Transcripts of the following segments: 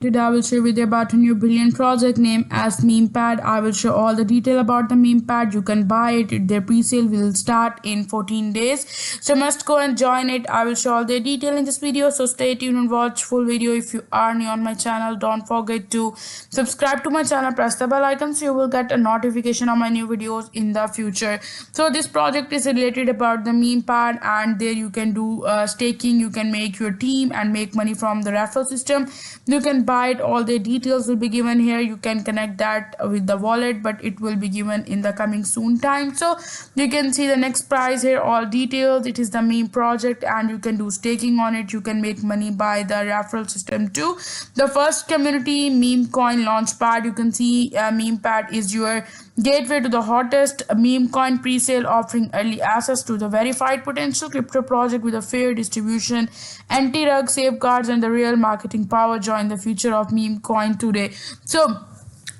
Today I will share with you about a new brilliant project named as MemePad. I will show all the detail about the MemePad. You can buy it. Their pre-sale will start in 14 days. So must go and join it. I will show all the detail in this video. So stay tuned and watch full video. If you are new on my channel, don't forget to subscribe to my channel. Press the bell icon so you will get a notification on my new videos in the future. So this project is related about the MemePad, and there you can do staking. You can make your team and make money from the referral system. You can buy it. All the details will be given here. You can connect that with the wallet, but it will be given in the coming soon time. So you can see the next price here, all details. It is the meme project, and you can do staking on it. You can make money by the referral system too. The first community meme coin launchpad. You can see MemePad is your gateway to the hottest meme coin pre-sale, offering early access to the verified potential crypto project with a fair distribution, anti-rug safeguards, and the real marketing power. Join the future of meme coin today.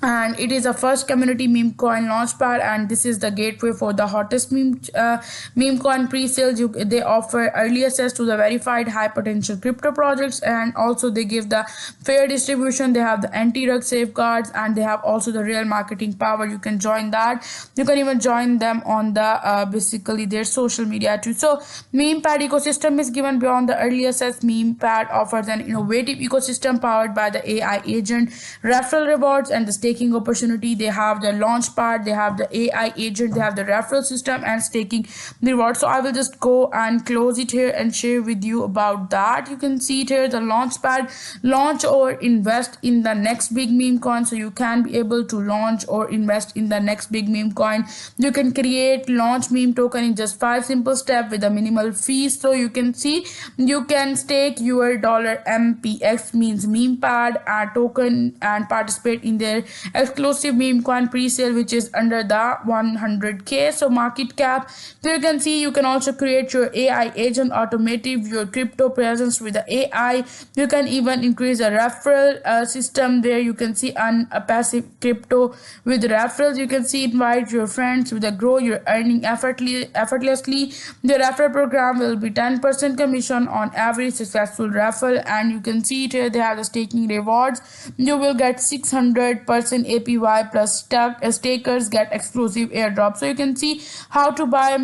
And it is the first community meme coin launchpad, and this is the gateway for the hottest meme coin pre-sales. They offer early access to the verified high potential crypto projects, and also they give the fair distribution. They have the anti-rug safeguards, and they have also the real marketing power. You can join that. You can even join them on the basically their social media too. So MemePad ecosystem is given beyond the early access. MemePad offers an innovative ecosystem powered by the AI agent, referral rewards, and the staking opportunity. They have the launchpad, they have the AI agent, they have the referral system, and staking reward. So I will just go and close it here and share with you about that. You can see it here, the launchpad, launch or invest in the next big meme coin. So you can be able to launch or invest in the next big meme coin. You can create launch meme token in just 5 simple steps with a minimal fees. So you can see you can stake your $MPX means MemePad token and participate in their exclusive meme coin pre-sale, which is under the 100k so market cap. So you can see you can also create your AI agent, automative your crypto presence with the AI. You can even increase the referral system. There you can see a passive crypto with referrals. You can see invite your friends with the grow your earning effortlessly. The referral program will be 10% commission on every successful referral, and you can see it here. They have the staking rewards. You will get 600% APY plus stakers get exclusive airdrop. So you can see how to buy.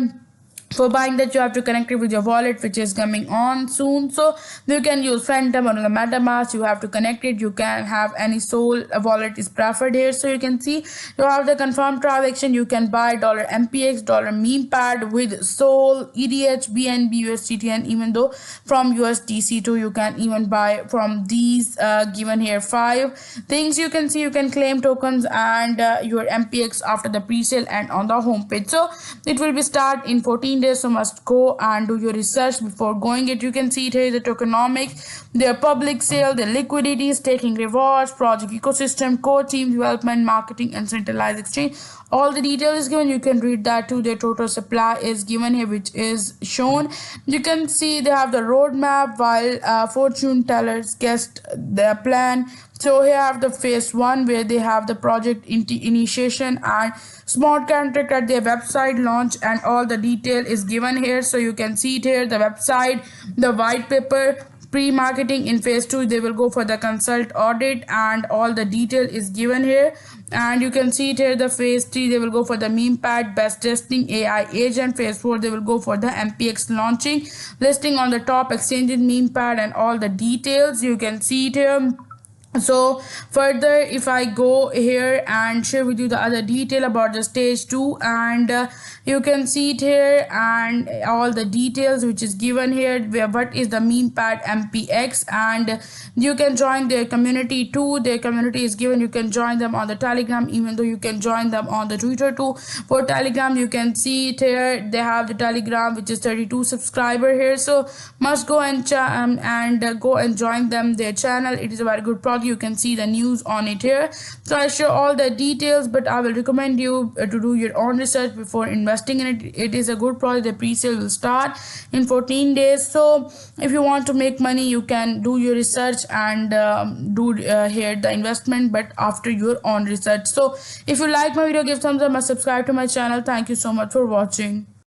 For buying that, you have to connect it with your wallet, which is coming on soon. So you can use Phantom or the MetaMask. You have to connect it. You can have any Sol wallet is preferred here. So you can see you have the confirmed transaction. You can buy $MPX, MemePad with Sol, ETH, BNB, USDT, and even though from USDC too. You can even buy from these given here 5 things. You can see you can claim tokens and your MPX after the pre-sale and on the homepage. So it will be start in 14 days, so must go and do your research before going it. You can see it here, the tokenomics, their public sale, the liquidity, staking rewards, project ecosystem, core team development, marketing, and centralized exchange. All the detail is given. You can read that too. Their total supply is given here, which is shown. You can see they have the roadmap, while fortune tellers guessed their plan. So here have the phase 1 where they have the project initiation and smart contract at their website launch, and all the detail is given here. So you can see it here, the website, the white paper, pre-marketing. In phase 2 they will go for the consult audit, and all the detail is given here. And you can see it here, the phase 3 they will go for the MemePad best testing AI agent. Phase 4 they will go for the MPX launching, listing on the top exchanges MemePad, and all the details you can see it here. So further, if I go here and share with you the other detail about the stage 2, and you can see it here, and all the details which is given here, where what is the MemePad MPX, and you can join their community too. Their community is given. You can join them on the Telegram, even though you can join them on the Twitter too. For Telegram, you can see it here, they have the Telegram which is 32 subscriber here. So must go and go and join them, their channel. It is a very good project. You can see the news on it here. So I show all the details, but I will recommend you to do your own research before investing in it. It is a good project. The pre-sale will start in 14 days. So if you want to make money, you can do your research and do here the investment, but after your own research. So if you like my video, give thumbs up and subscribe to my channel. Thank you so much for watching.